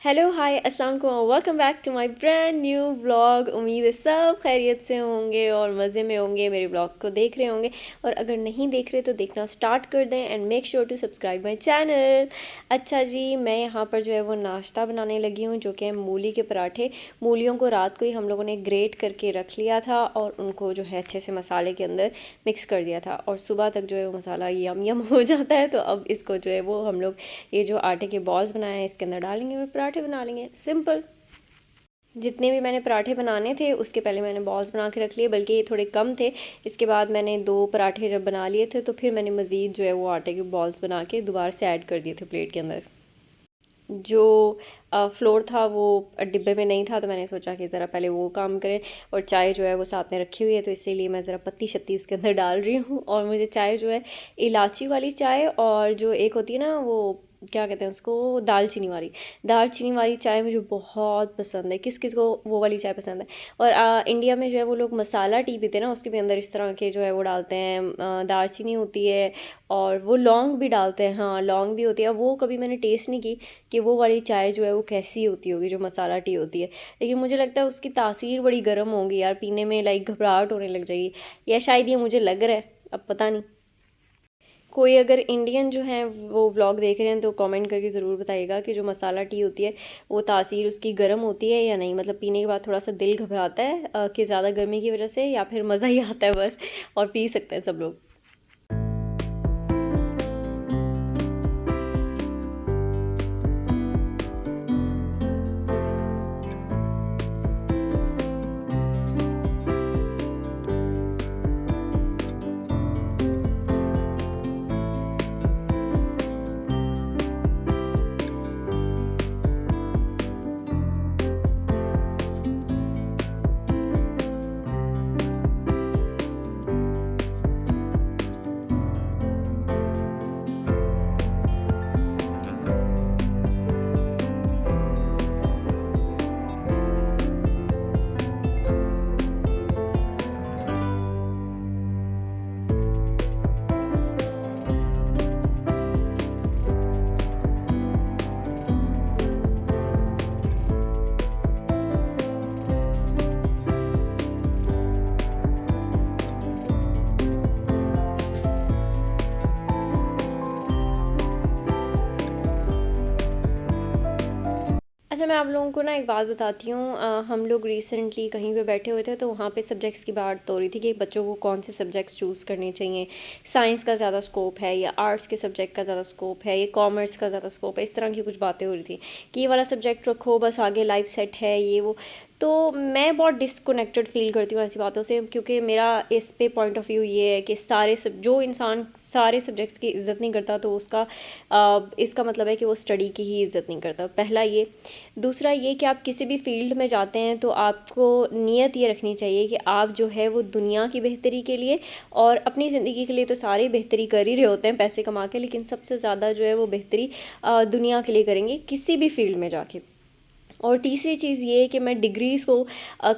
Hello hi अस्सलाम वालेकुम welcome back to my brand new vlog. उम्मीद है सब खैरियत से होंगे और मज़े में होंगे, मेरे व्लॉग को देख रहे होंगे। और अगर नहीं देख रहे तो देखना स्टार्ट कर दें and make sure to subscribe my channel. अच्छा जी, मैं यहाँ पर जो है वो नाश्ता बनाने लगी हूँ, जो कि है मूली के पराठे। मूलियों को रात को ही हम लोगों ने ग्रेट करके रख लिया था और उनको जो है अच्छे से मसाले के अंदर मिक्स कर दिया था, और सुबह तक जो है वो मसाला यम यम हो जाता है। तो अब इसको जो है वो हम लोग ये जो आटे के बॉल्स बनाए हैं इसके अंदर डालेंगे और पराठे बना लेंगे, सिंपल। जितने भी मैंने पराठे बनाने थे उसके पहले मैंने बॉल्स बना के रख लिए, बल्कि ये थोड़े कम थे। इसके बाद मैंने दो पराठे जब बना लिए थे तो फिर मैंने मज़ीद जो है वो आटे के बॉल्स बना के दोबारा से ऐड कर दिए थे प्लेट के अंदर। जो फ्लोर था वो डिब्बे में नहीं था, तो मैंने सोचा कि ज़रा पहले वो काम करें। और चाय जो है वो साथ में रखी हुई है, तो इसीलिए मैं ज़रा पत्ती शत्ती उसके अंदर डाल रही हूँ। और मुझे चाय जो है इलायची वाली चाय, और जो एक होती है ना वो क्या कहते हैं उसको, दालचीनी वाली चाय मुझे बहुत पसंद है। किस किस को वो वाली चाय पसंद है। और इंडिया में जो है वो लोग मसाला टी पीते हैं ना, उसके भी अंदर इस तरह के जो है वो डालते हैं, दालचीनी होती है और वो लौंग भी डालते हैं। हाँ, लौंग भी होती है। वो कभी मैंने टेस्ट नहीं की कि वो वाली चाय जो है वो कैसी होती होगी जो मसाला टी होती है। लेकिन मुझे लगता है उसकी तासीर बड़ी गर्म होगी यार, पीने में लाइक घबराहट होने लग जाएगी, या शायद ये मुझे लग रहा है, अब पता नहीं। कोई अगर इंडियन जो हैं वो व्लॉग देख रहे हैं तो कमेंट करके ज़रूर बताइएगा कि जो मसाला टी होती है वो तासीर उसकी गर्म होती है या नहीं। मतलब पीने के बाद थोड़ा सा दिल घबराता है कि ज़्यादा गर्मी की वजह से, या फिर मज़ा ही आता है बस, और पी सकते हैं सब लोग। अच्छा, मैं आप लोगों को ना एक बात बताती हूँ। हम लोग रिसेंटली कहीं पे बैठे हुए थे तो वहाँ पे सब्जेक्ट्स की बात हो रही थी कि बच्चों को कौन से सब्जेक्ट्स चूज़ करने चाहिए। साइंस का ज़्यादा स्कोप है या आर्ट्स के सब्जेक्ट का ज़्यादा स्कोप है, या कॉमर्स का ज़्यादा स्कोप है, इस तरह की कुछ बातें हो रही थी कि ये वाला सब्जेक्ट रखो बस आगे लाइफ सेट है, ये वो। तो मैं बहुत डिसकनेक्टेड फ़ील करती हूँ ऐसी बातों से, क्योंकि मेरा इस पे पॉइंट ऑफ व्यू ये है कि जो इंसान सारे सब्जेक्ट्स की इज़्ज़त नहीं करता तो उसका इसका मतलब है कि वो स्टडी की ही इज़्ज़त नहीं करता, पहला ये। दूसरा ये कि आप किसी भी फील्ड में जाते हैं तो आपको नीयत ये रखनी चाहिए कि आप जो है वो दुनिया की बेहतरी के लिए और अपनी ज़िंदगी के लिए तो सारे बेहतरी कर ही रहे होते हैं पैसे कमा के, लेकिन सबसे ज़्यादा जो है वो बेहतरी दुनिया के लिए करेंगे किसी भी फील्ड में जाके। और तीसरी चीज़ ये है कि मैं डिग्रीज़ को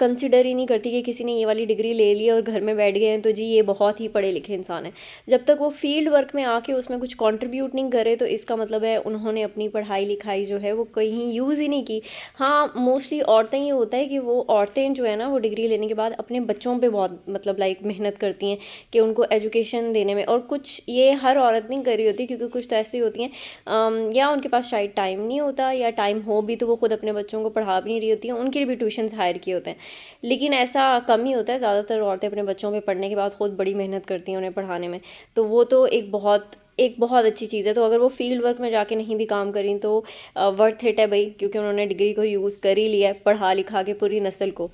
कंसिडर ही नहीं करती कि किसी ने ये वाली डिग्री ले ली और घर में बैठ गए हैं तो जी ये बहुत ही पढ़े लिखे इंसान है। जब तक वो फील्ड वर्क में आके उसमें कुछ कंट्रीब्यूट नहीं करे तो इसका मतलब है उन्होंने अपनी पढ़ाई लिखाई जो है वो कहीं यूज़ ही नहीं की। हाँ, मोस्टली औरतें, ये होता है कि वो औरतें जो है ना वो डिग्री लेने के बाद अपने बच्चों पे बहुत मतलब लाइक मेहनत करती हैं कि उनको एजुकेशन देने में, और कुछ ये हर औरत नहीं कर रही होती, क्योंकि कुछ तो ऐसी होती हैं या उनके पास शायद टाइम नहीं होता, या टाइम हो भी तो वो खुद अपने बच्चों को पढ़ा भी नहीं रही होती हैं, उनके लिए भी ट्यूशन्स हायर किए होते हैं। लेकिन ऐसा कम ही होता है, ज़्यादातर औरतें अपने बच्चों पे पढ़ने के बाद खुद बड़ी मेहनत करती हैं उन्हें पढ़ाने में। तो वो तो एक बहुत अच्छी चीज़ है। तो अगर वो फील्ड वर्क में जाके नहीं भी काम करें तो वर्थ इट है भाई, क्योंकि उन्होंने डिग्री को यूज़ कर ही लिया है पढ़ा लिखा के पूरी नस्ल को।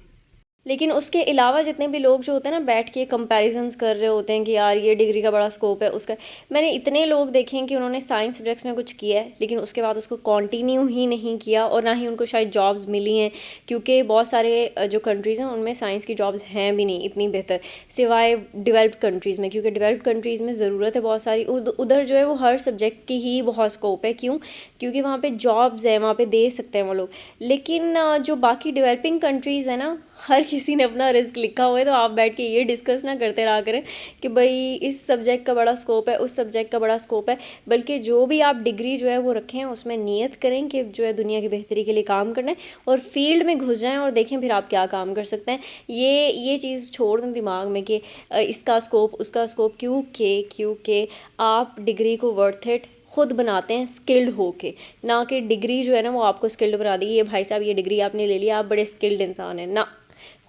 लेकिन उसके अलावा जितने भी लोग जो होते हैं ना बैठ के कंपैरिजंस कर रहे होते हैं कि यार ये डिग्री का बड़ा स्कोप है उसका, मैंने इतने लोग देखे हैं कि उन्होंने साइंस सब्जेक्ट्स में कुछ किया है लेकिन उसके बाद उसको कंटिन्यू ही नहीं किया, और ना ही उनको शायद जॉब्स मिली हैं, क्योंकि बहुत सारे जो कंट्रीज़ हैं उनमें साइंस की जॉब्स हैं भी नहीं इतनी बेहतर, सिवाय डेवलप्ड कंट्रीज़ में। क्योंकि डेवलप्ड कंट्रीज़ में ज़रूरत है बहुत सारी, उधर जो है वो हर सब्जेक्ट की ही बहुत स्कोप है। क्यों? क्योंकि वहाँ पे जॉब्स हैं, वहाँ पे दे सकते हैं वो लोग। लेकिन जो बाकी डेवलपिंग कंट्रीज़ है ना, हर किसी ने अपना रिस्क लिखा हुआ है तो आप बैठ के ये डिस्कस ना करते रहा करें कि भाई इस सब्जेक्ट का बड़ा स्कोप है, उस सब्जेक्ट का बड़ा स्कोप है, बल्कि जो भी आप डिग्री जो है वो रखें उसमें नियत करें कि जो है दुनिया की बेहतरी के लिए काम करना है, और फील्ड में घुस जाएं और देखें फिर आप क्या काम कर सकते हैं। ये चीज़ छोड़ दें दिमाग में कि इसका स्कोप उसका स्कोप, क्योंकि आप डिग्री को वर्थ इट खुद बनाते हैं स्किल्ड होके, ना कि डिग्री जो है ना वो आपको स्किल्ड बना देगी। ये भाई साहब ये डिग्री आपने ले लिया, आप बड़े स्किल्ड इंसान हैं ना,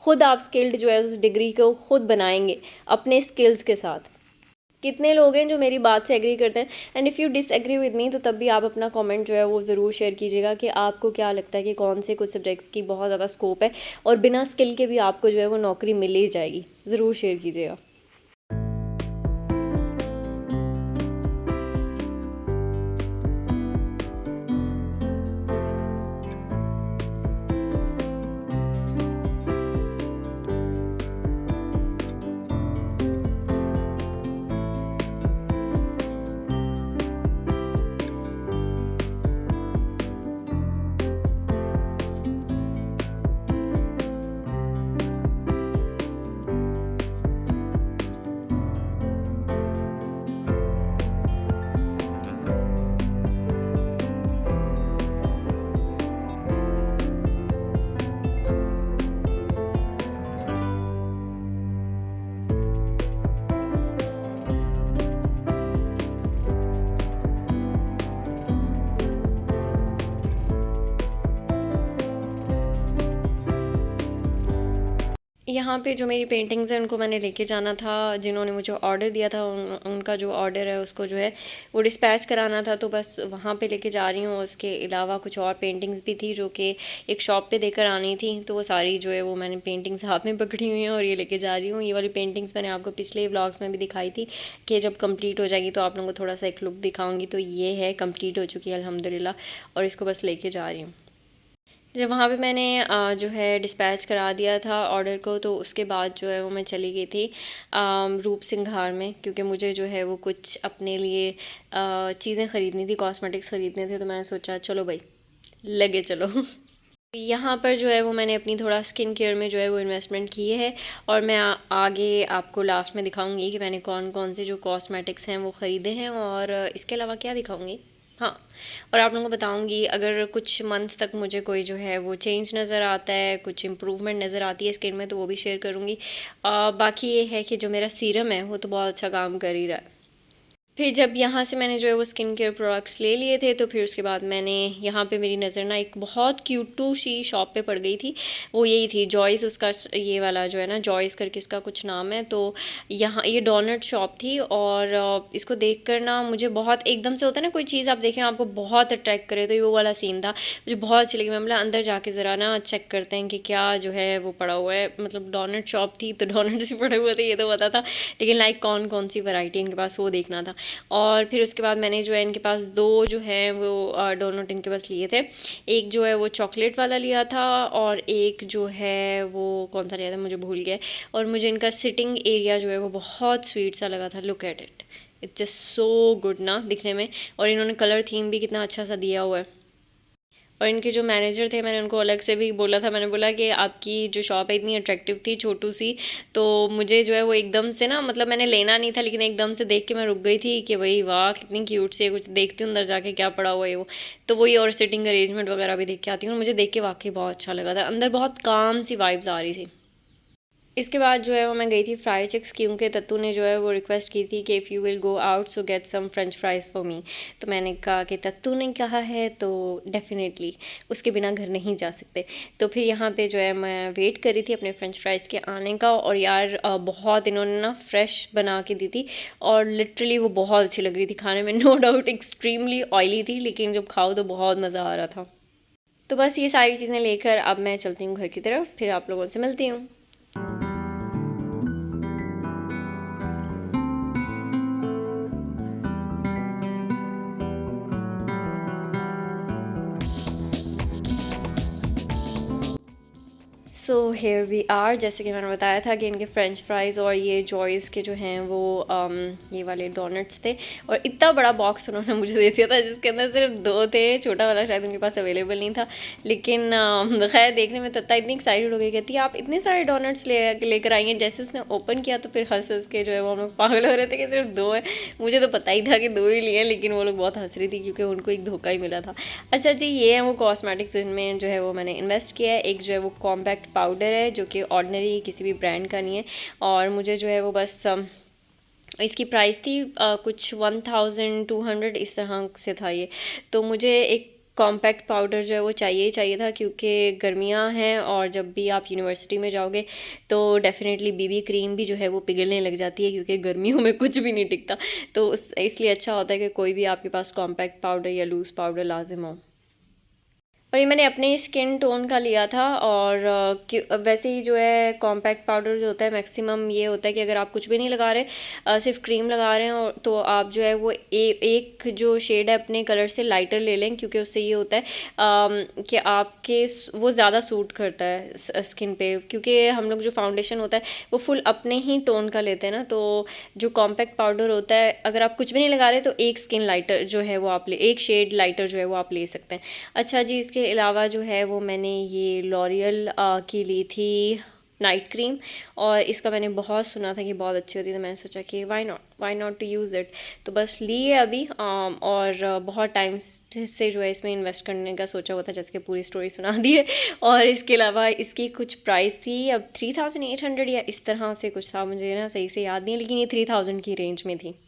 खुद आप स्किल्ड जो है उस डिग्री को खुद बनाएंगे अपने स्किल्स के साथ। कितने लोग हैं जो मेरी बात से एग्री करते हैं, and if you disagree with me तो तब भी आप अपना कमेंट जो है वो ज़रूर शेयर कीजिएगा कि आपको क्या लगता है कि कौन से कुछ सब्जेक्ट्स की बहुत ज़्यादा स्कोप है और बिना स्किल के भी आपको जो है वो नौकरी मिल ही जाएगी। ज़रूर शेयर कीजिएगा। यहाँ पे जो मेरी पेंटिंग्स हैं उनको मैंने लेके जाना था, जिन्होंने मुझे ऑर्डर दिया था उनका जो ऑर्डर है उसको जो है वो डिस्पैच कराना था, तो बस वहाँ पे लेके जा रही हूँ। उसके अलावा कुछ और पेंटिंग्स भी थी जो कि एक शॉप पे देकर आनी थी, तो वो सारी जो है वो मैंने पेंटिंग्स हाथ में पकड़ी हुई हैं और ये लेके जा रही हूँ। ये वाली पेंटिंग्स मैंने आपको पिछले व्लॉग्स में भी दिखाई थी कि जब कम्प्लीट हो जाएगी तो आप लोगों को थोड़ा सा एक लुक दिखाऊँगी। तो ये है कम्प्लीट हो चुकी है अल्हम्दुलिल्लाह, और इसको बस लेके जा रही हूँ। जब वहाँ पे मैंने जो है डिस्पैच करा दिया था ऑर्डर को, तो उसके बाद जो है वो मैं चली गई थी रूप सिंघार में, क्योंकि मुझे जो है वो कुछ अपने लिए चीज़ें ख़रीदनी थी, कॉस्मेटिक्स ख़रीदने थे, तो मैंने सोचा चलो भाई लगे चलो। यहाँ पर जो है वो मैंने अपनी थोड़ा स्किन केयर में जो है वो इन्वेस्टमेंट की है, और मैं आगे आपको लास्ट में दिखाऊंगी कि मैंने कौन कौन से जो कॉस्मेटिक्स हैं वो ख़रीदे हैं, और इसके अलावा क्या दिखाऊंगी, हाँ, और आप लोगों को बताऊंगी अगर कुछ मंथ तक मुझे कोई जो है वो चेंज नज़र आता है, कुछ इम्प्रूवमेंट नज़र आती है स्किन में, तो वो भी शेयर करूँगी। बाकी ये है कि जो मेरा सीरम है वो तो बहुत अच्छा काम कर ही रहा है। फिर जब यहाँ से मैंने जो है वो स्किन केयर प्रोडक्ट्स ले लिए थे, तो फिर उसके बाद मैंने यहाँ पे मेरी नज़र ना एक बहुत क्यूटू सी शॉप पे पड़ गई थी। वो यही थी जॉयस, उसका ये वाला जो है ना जॉयस करके इसका कुछ नाम है। तो यहाँ ये डोनट शॉप थी, और इसको देख कर ना मुझे बहुत एकदम से होता है ना कोई चीज़ आप देखें आपको बहुत अट्रैक्ट करे, तो ये वो वाला सीन था, मुझे बहुत अच्छी लगी। मैं बोला अंदर जाके ज़रा ना चेक करते हैं कि क्या जो है वो पड़ा हुआ है, मतलब डोनट शॉप थी तो डोनट्स ही पड़े हुए थे ये तो पता था, लेकिन लाइक कौन कौन सी वैरायटी इनके पास वो देखना था। और फिर उसके बाद मैंने जो है इनके पास दो जो हैं वो डोनट इनके पास लिए थे, एक जो है वो चॉकलेट वाला लिया था, और एक जो है वो कौन सा लिया था मुझे भूल गया। और मुझे इनका सिटिंग एरिया जो है वो बहुत स्वीट सा लगा था, look at it, it's just so good ना दिखने में, और इन्होंने कलर थीम भी कितना अच्छा सा दिया हुआ है। और इनके जो मैनेजर थे मैंने उनको अलग से भी बोला था, मैंने बोला कि आपकी जो शॉप है इतनी अट्रैक्टिव थी छोटू सी, तो मुझे जो है वो एकदम से ना, मतलब मैंने लेना नहीं था लेकिन एकदम से देख के मैं रुक गई थी कि भाई वाह कितनी क्यूट सी है, कुछ देखती हूँ अंदर जाके क्या पड़ा हुआ है वो, तो वही, और सिटिंग अरेंजमेंट वगैरह भी देख के आती हूँ, और मुझे देख के वाकई बहुत अच्छा लगा था, अंदर बहुत काम सी वाइब्स आ रही थी। इसके बाद जो है वो मैं गई थी फ्राई चिक्स, क्योंकि तत्तू ने जो है वो रिक्वेस्ट की थी कि if you will go out so get some French fries for me, तो मैंने कहा कि तत्तू ने कहा है तो डेफिनेटली उसके बिना घर नहीं जा सकते। तो फिर यहाँ पे जो है मैं वेट कर रही थी अपने फ्रेंच फ्राइज़ के आने का, और यार बहुत इन्होंने ना फ्रेश बना के दी थी, और लिटरली वो बहुत अच्छी लग रही थी खाने में, नो डाउट एक्सट्रीमली ऑयली थी, लेकिन जब खाओ तो बहुत मज़ा आ रहा था। तो बस ये सारी चीज़ें लेकर अब मैं चलती हूँ घर की तरफ, फिर आप लोगों से मिलती हूँ। सो हेयर वी आर, जैसे कि मैंने बताया था कि इनके फ्रेंच फ्राइज़ और ये जॉयज़ के जो हैं वो ये वाले डोनट्स थे। और इतना बड़ा बॉक्स उन्होंने मुझे दे दिया था जिसके अंदर सिर्फ 2 थे, छोटा वाला शायद उनके पास अवेलेबल नहीं था। लेकिन खैर देखने में तत्ता इतनी एक्साइटेड हो गई, कहती है आप इतने सारे डोनट्स लेकर आई हैं। जैसे उसने ओपन किया तो फिर हंस हंस के जो है वो हम लोग पागल हो रहे थे कि सिर्फ 2 हैं। मुझे तो पता ही था कि 2 ही लिए हैं, लेकिन वो लोग बहुत हंस रही थी क्योंकि उनको एक धोखा ही मिला था। अच्छा जी, ये है वो कॉस्मेटिक्स जिनमें जो है वो मैंने इन्वेस्ट किया है। एक जो है वो कॉम्पैक्ट पाउडर है जो कि ऑर्डिनरी किसी भी ब्रांड का नहीं है, और मुझे जो है वो बस इसकी प्राइस थी कुछ 1200 इस तरह से था ये। तो मुझे एक कॉम्पैक्ट पाउडर जो है वो चाहिए ही चाहिए था, क्योंकि गर्मियां हैं और जब भी आप यूनिवर्सिटी में जाओगे तो डेफ़िनेटली बीबी क्रीम भी जो है वो पिघलने लग जाती है, क्योंकि गर्मियों में कुछ भी नहीं टिकता। तो इसलिए अच्छा होता है कि कोई भी आपके पास कॉम्पैक्ट पाउडर या लूज़ पाउडर लाजिम हो। और ये मैंने अपने स्किन टोन का लिया था। और वैसे ही जो है कॉम्पैक्ट पाउडर जो होता है मैक्सिमम ये होता है कि अगर आप कुछ भी नहीं लगा रहे, सिर्फ क्रीम लगा रहे हैं, और तो आप जो है वो एक जो शेड है अपने कलर से लाइटर ले लें, क्योंकि उससे ये होता है कि आपके वो ज़्यादा सूट करता है स्किन पे। क्योंकि हम लोग जो फाउंडेशन होता है वो फुल अपने ही टोन का लेते हैं ना, तो जो कॉम्पैक्ट पाउडर होता है अगर आप कुछ भी नहीं लगा रहे तो एक स्किन लाइटर जो है वो आप एक शेड लाइटर जो है वो आप ले सकते हैं। अच्छा जी, इसके अलावा जो है वो मैंने ये लॉरियल की ली थी नाइट क्रीम, और इसका मैंने बहुत सुना था कि बहुत अच्छी होती है, तो मैंने सोचा कि why not to use it. तो बस ली है अभी। और बहुत टाइम से जो है इसमें इन्वेस्ट करने का सोचा हुआ था, जैसे कि पूरी स्टोरी सुना दी है। और इसके अलावा इसकी कुछ प्राइस थी अब 3800 या इस तरह से कुछ था, मुझे ना सही से याद नहीं है, लेकिन ये 3000 की रेंज में थी।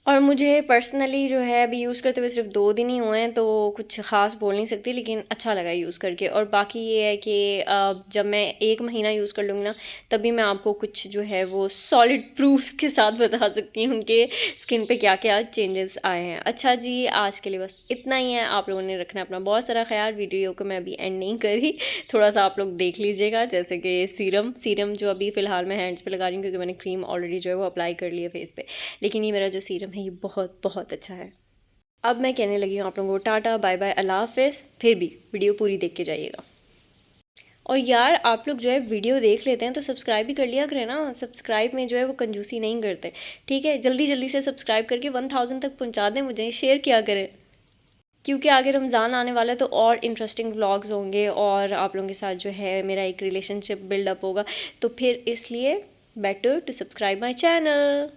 और मुझे पर्सनली जो है अभी यूज़ करते हुए सिर्फ 2 दिन ही हुए हैं, तो कुछ ख़ास बोल नहीं सकती, लेकिन अच्छा लगा यूज़ करके। और बाकी ये है कि जब मैं 1 महीना यूज़ कर लूँगी ना, तभी मैं आपको कुछ जो है वो सॉलिड प्रूफ्स के साथ बता सकती हूँ कि स्किन पे क्या क्या चेंजेस आए हैं। अच्छा जी, आज के लिए बस इतना ही है। आप लोगों ने रखना अपना बहुत सारा ख्याल। वीडियो को मैं अभी एंड नहीं कर रही, थोड़ा सा आप लोग देख लीजिएगा। जैसे कि सीरम जो अभी फ़िलहाल मैं हैंड्स पे लगा रही हूँ, क्योंकि मैंने क्रीम ऑलरेडी जो है वो अप्लाई कर ली है फेस पे। लेकिन ये मेरा जो सीरम है ये बहुत बहुत अच्छा है। अब मैं कहने लगी हूँ आप लोगों को टाटा बाय बाय अल्लाह हाफ़िज़। फिर भी वीडियो पूरी देख के जाइएगा। और यार आप लोग जो है वीडियो देख लेते हैं तो सब्सक्राइब भी कर लिया करें ना। सब्सक्राइब में जो है वो कंजूसी नहीं करते, ठीक है? जल्दी जल्दी से सब्सक्राइब करके 1000 तक पहुँचा दें मुझे, शेयर किया करें, क्योंकि आगे रमज़ान आने वाला है तो और इंटरेस्टिंग व्लॉग्स होंगे और आप लोगों के साथ जो है मेरा एक रिलेशनशिप बिल्डअप होगा। तो फिर इसलिए better to subscribe my channel.